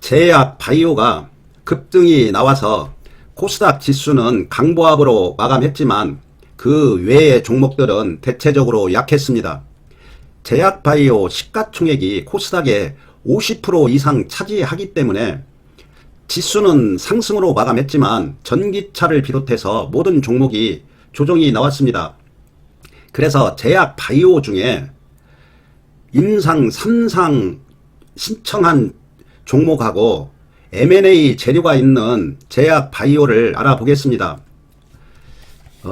제약 바이오가 급등이 나와서 코스닥 지수는 강보합으로 마감했지만 그 외의 종목들은 대체적으로 약했습니다. 제약 바이오 시가총액이 코스닥의 50% 이상 차지하기 때문에 지수는 상승으로 마감했지만 전기차를 비롯해서 모든 종목이 조정이 나왔습니다. 그래서 제약 바이오 중에 임상 3상 신청한 종목하고 M&A 재료가 있는 제약 바이오를 알아보겠습니다.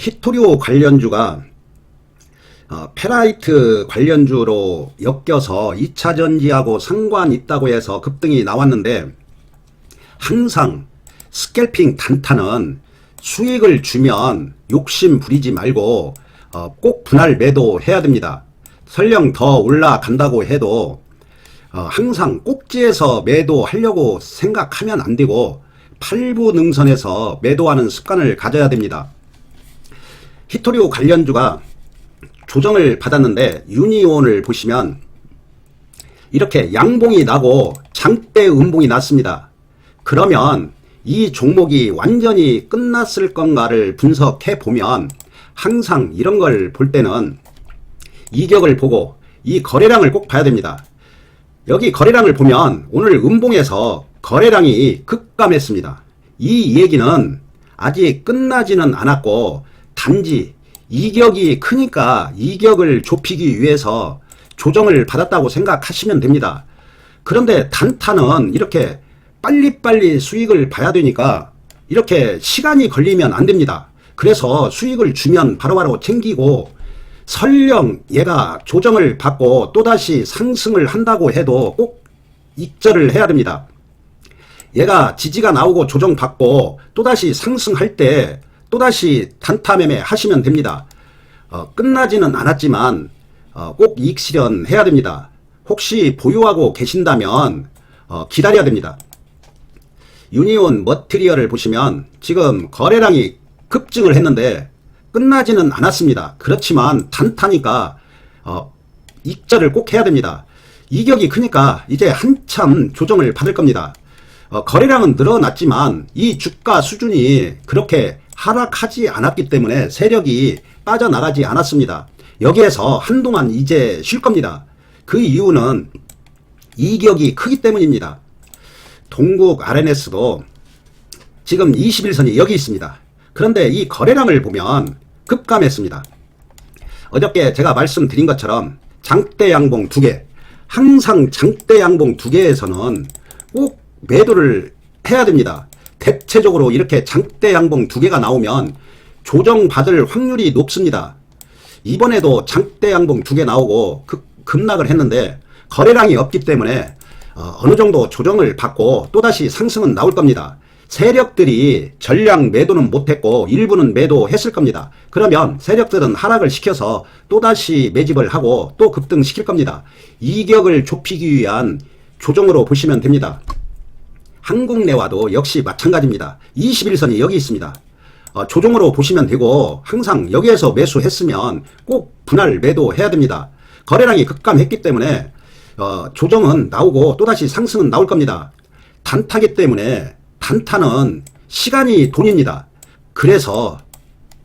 히토리오 관련주가 페라이트 관련주로 엮여서 2차전지하고 상관 있다고 해서 급등이 나왔는데, 항상 스캘핑 단타는 수익을 주면 욕심 부리지 말고 꼭 분할 매도해야 됩니다. 설령 더 올라간다고 해도 항상 꼭지에서 매도하려고 생각하면 안 되고 8부 능선에서 매도하는 습관을 가져야 됩니다. 히토리오 관련주가 조정을 받았는데 유니온을 보시면 이렇게 양봉이 나고 장대 음봉이 났습니다. 그러면 이 종목이 완전히 끝났을 건가를 분석해 보면 항상 이런 걸 볼 때는 이격을 보고 이 거래량을 꼭 봐야 됩니다. 여기 거래량을 보면 오늘 음봉에서 거래량이 급감했습니다. 이 얘기는 아직 끝나지는 않았고 단지 이격이 크니까 이격을 좁히기 위해서 조정을 받았다고 생각하시면 됩니다. 그런데 단타는 이렇게 빨리빨리 수익을 봐야 되니까 이렇게 시간이 걸리면 안 됩니다. 그래서 수익을 주면 바로바로 챙기고, 설령 얘가 조정을 받고 또다시 상승을 한다고 해도 꼭 익절을 해야 됩니다. 얘가 지지가 나오고 조정받고 또다시 상승할 때 또다시 단타 매매 하시면 됩니다. 끝나지는 않았지만 꼭 이익 실현해야 됩니다. 혹시 보유하고 계신다면 기다려야 됩니다. 유니온 머티리얼을 보시면 지금 거래량이 급증을 했는데 끝나지는 않았습니다. 그렇지만 단타니까 익절을 꼭 해야 됩니다. 이격이 크니까 이제 한참 조정을 받을 겁니다. 거래량은 늘어났지만 이 주가 수준이 그렇게 하락하지 않았기 때문에 세력이 빠져나가지 않았습니다. 여기에서 한동안 이제 쉴 겁니다. 그 이유는 이격이 크기 때문입니다. 동국 RNS도 지금 21선이 여기 있습니다. 그런데 이 거래량을 보면 급감했습니다. 어저께 제가 말씀드린 것처럼 장대 양봉 2개, 항상 장대 양봉 2개에서는 꼭 매도를 해야 됩니다. 대체적으로 이렇게 장대 양봉 2개가 나오면 조정받을 확률이 높습니다. 이번에도 장대 양봉 2개 나오고 급락을 했는데 거래량이 없기 때문에 어느 정도 조정을 받고 또다시 상승은 나올 겁니다. 세력들이 전량 매도는 못했고 일부는 매도했을 겁니다. 그러면 세력들은 하락을 시켜서 또다시 매집을 하고 또 급등시킬 겁니다. 이격을 좁히기 위한 조정으로 보시면 됩니다. 한국내와도 역시 마찬가지입니다. 21선이 여기 있습니다. 조정으로 보시면 되고 항상 여기에서 매수했으면 꼭 분할 매도해야 됩니다. 거래량이 급감했기 때문에 조정은 나오고 또다시 상승은 나올 겁니다. 단타기 때문에 단타는 시간이 돈입니다. 그래서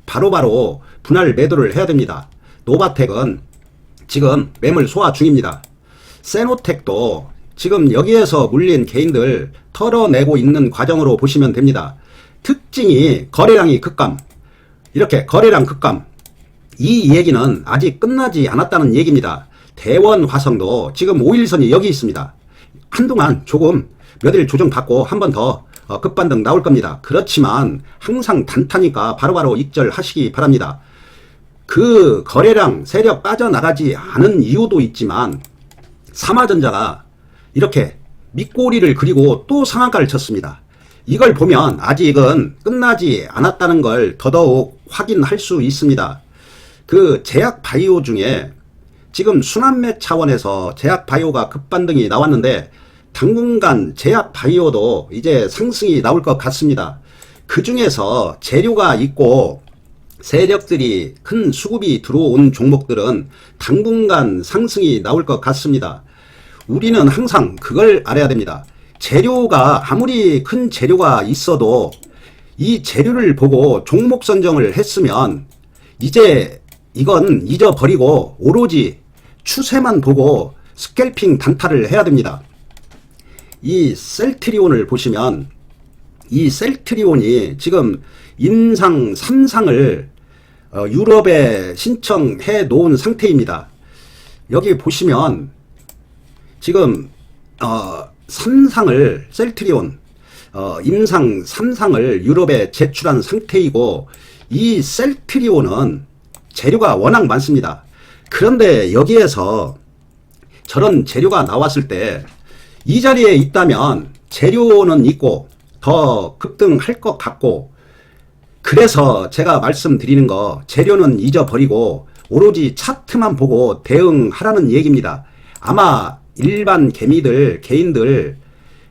바로바로 분할 매도를 해야 됩니다. 노바텍은 지금 매물 소화 중입니다. 세노텍도 지금 여기에서 물린 개인들 털어내고 있는 과정으로 보시면 됩니다. 특징이 거래량이 급감, 이렇게 거래량 급감, 이 얘기는 아직 끝나지 않았다는 얘기입니다. 대원화성도 지금 5일선이 여기 있습니다. 한동안 조금 몇일 조정받고 한 번 더 급반등 나올 겁니다. 그렇지만 항상 단타니까 바로바로 익절하시기 바랍니다. 그 거래량 세력 빠져나가지 않은 이유도 있지만 삼화전자가 이렇게 밑꼬리를 그리고 또 상한가를 쳤습니다. 이걸 보면 아직은 끝나지 않았다는 걸 더더욱 확인할 수 있습니다. 그 제약 바이오 중에 지금 순환매 차원에서 제약 바이오가 급반등이 나왔는데 당분간 제약 바이오도 이제 상승이 나올 것 같습니다. 그 중에서 재료가 있고 세력들이 큰 수급이 들어온 종목들은 당분간 상승이 나올 것 같습니다. 우리는 항상 그걸 알아야 됩니다. 재료가 아무리 큰 재료가 있어도 이 재료를 보고 종목 선정을 했으면 이제 이건 잊어버리고 오로지 추세만 보고 스캘핑 단타를 해야 됩니다. 이 셀트리온을 보시면 이 셀트리온이 지금 인상 3상을 유럽에 신청해 놓은 상태입니다. 여기 보시면 지금 3상을 셀트리온 임상 3상을 유럽에 제출한 상태이고 이 셀트리온은 재료가 워낙 많습니다. 그런데 여기에서 저런 재료가 나왔을 때 이 자리에 있다면 재료는 있고 더 급등할 것 같고, 그래서 제가 말씀드리는 거 재료는 잊어버리고 오로지 차트만 보고 대응하라는 얘기입니다. 아마 일반 개인들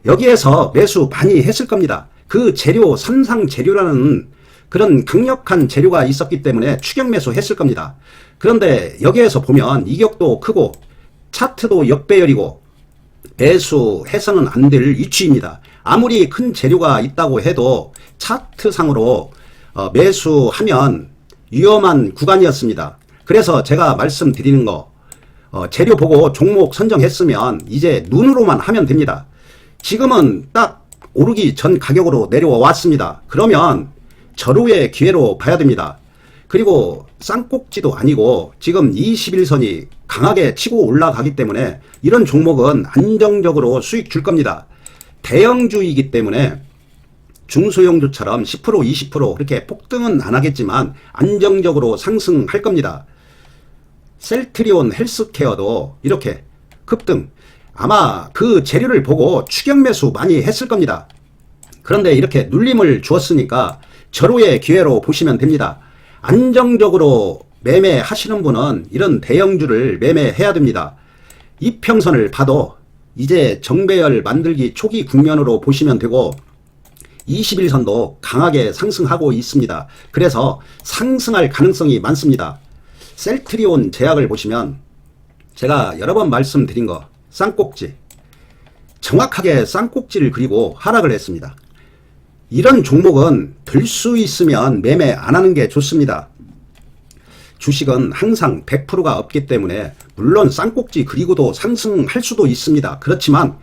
여기에서 매수 많이 했을 겁니다. 그 재료, 삼상 재료라는 그런 강력한 재료가 있었기 때문에 추격 매수 했을 겁니다. 그런데 여기에서 보면 이격도 크고 차트도 역배열이고 매수해서는 안 될 위치입니다. 아무리 큰 재료가 있다고 해도 차트상으로 매수하면 위험한 구간이었습니다. 그래서 제가 말씀드리는 거 재료 보고 종목 선정했으면 이제 눈으로만 하면 됩니다. 지금은 딱 오르기 전 가격으로 내려왔습니다. 그러면 절호의 기회로 봐야 됩니다. 그리고 쌍꼭지도 아니고 지금 21선이 강하게 치고 올라가기 때문에 이런 종목은 안정적으로 수익 줄 겁니다. 대형주이기 때문에 중소형주처럼 10% 20% 그렇게 폭등은 안 하겠지만 안정적으로 상승할 겁니다. 셀트리온 헬스케어도 이렇게 급등, 아마 그 재료를 보고 추격 매수 많이 했을 겁니다. 그런데 이렇게 눌림을 주었으니까 절호의 기회로 보시면 됩니다. 안정적으로 매매하시는 분은 이런 대형주를 매매해야 됩니다. 이평선을 봐도 이제 정배열 만들기 초기 국면으로 보시면 되고 21선도 강하게 상승하고 있습니다. 그래서 상승할 가능성이 많습니다. 셀트리온 제약을 보시면 제가 여러 번 말씀드린 거 쌍꼭지, 정확하게 쌍꼭지를 그리고 하락을 했습니다. 이런 종목은 들 수 있으면 매매 안 하는 게 좋습니다. 주식은 항상 100%가 없기 때문에 물론 쌍꼭지 그리고도 상승할 수도 있습니다. 그렇지만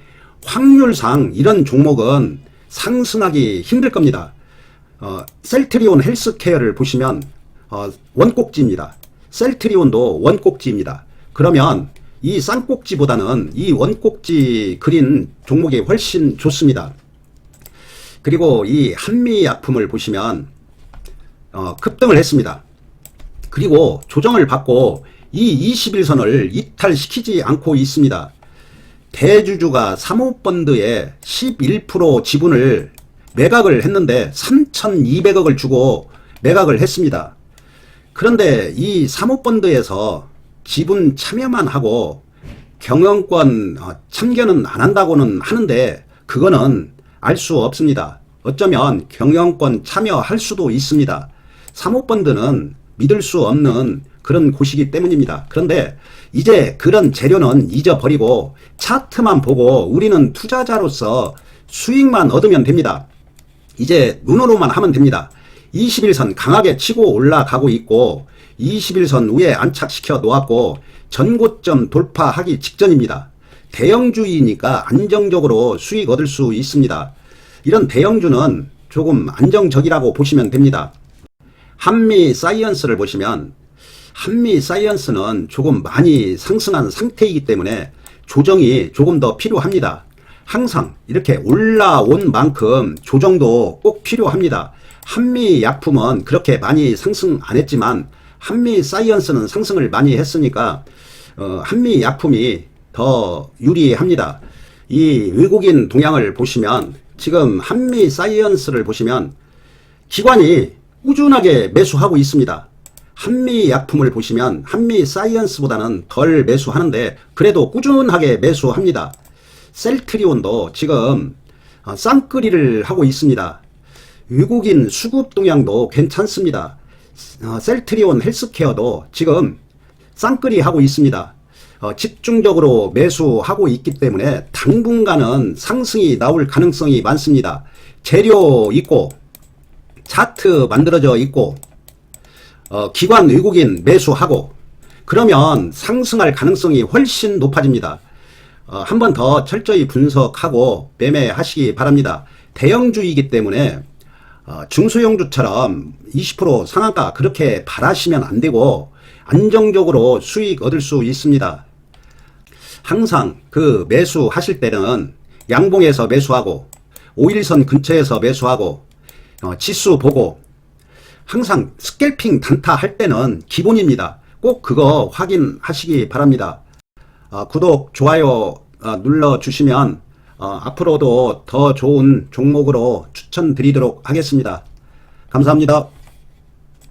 확률상 이런 종목은 상승하기 힘들 겁니다. 셀트리온 헬스케어를 보시면 원꼭지입니다. 셀트리온도 원꼭지입니다. 그러면 이 쌍꼭지보다는 이 원꼭지 그린 종목이 훨씬 좋습니다. 그리고 이 한미약품을 보시면 급등을 했습니다. 그리고 조정을 받고 이 21선을 이탈시키지 않고 있습니다. 대주주가 사모펀드에 11% 지분을 매각을 했는데 3,200억을 주고 매각을 했습니다. 그런데 이 사모펀드에서 지분 참여만 하고 경영권 참견은 안 한다고는 하는데 그거는 알 수 없습니다. 어쩌면 경영권 참여할 수도 있습니다. 사모펀드는 믿을 수 없는 그런 곳이기 때문입니다. 그런데 이제 그런 재료는 잊어버리고 차트만 보고 우리는 투자자로서 수익만 얻으면 됩니다. 이제 눈으로만 하면 됩니다. 21선 강하게 치고 올라가고 있고 21선 위에 안착시켜 놓았고 전고점 돌파하기 직전입니다. 대형주이니까 안정적으로 수익 얻을 수 있습니다. 이런 대형주는 조금 안정적이라고 보시면 됩니다. 한미사이언스를 보시면 한미사이언스는 조금 많이 상승한 상태이기 때문에 조정이 조금 더 필요합니다. 항상 이렇게 올라온 만큼 조정도 꼭 필요합니다. 한미약품은 그렇게 많이 상승 안 했지만 한미사이언스는 상승을 많이 했으니까 한미약품이 더 유리합니다. 이 외국인 동향을 보시면 지금 한미사이언스를 보시면 기관이 꾸준하게 매수하고 있습니다. 한미약품을 보시면 한미사이언스보다는 덜 매수하는데 그래도 꾸준하게 매수합니다. 셀트리온도 지금 쌍끌이를 하고 있습니다. 외국인 수급 동향도 괜찮습니다. 셀트리온 헬스케어도 지금 쌍끌이 하고 있습니다. 집중적으로 매수하고 있기 때문에 당분간은 상승이 나올 가능성이 많습니다. 재료 있고 차트 만들어져 있고 기관 외국인 매수하고 그러면 상승할 가능성이 훨씬 높아집니다. 한 번 더 철저히 분석하고 매매하시기 바랍니다. 대형주이기 때문에 중소형주처럼 20% 상한가 그렇게 바라시면 안 되고 안정적으로 수익 얻을 수 있습니다. 항상 그 매수하실 때는 양봉에서 매수하고 5일선 근처에서 매수하고 지수 보고 항상 스캘핑 단타 할 때는 기본입니다. 꼭 그거 확인하시기 바랍니다. 구독, 좋아요 눌러주시면 앞으로도 더 좋은 종목으로 추천드리도록 하겠습니다. 감사합니다.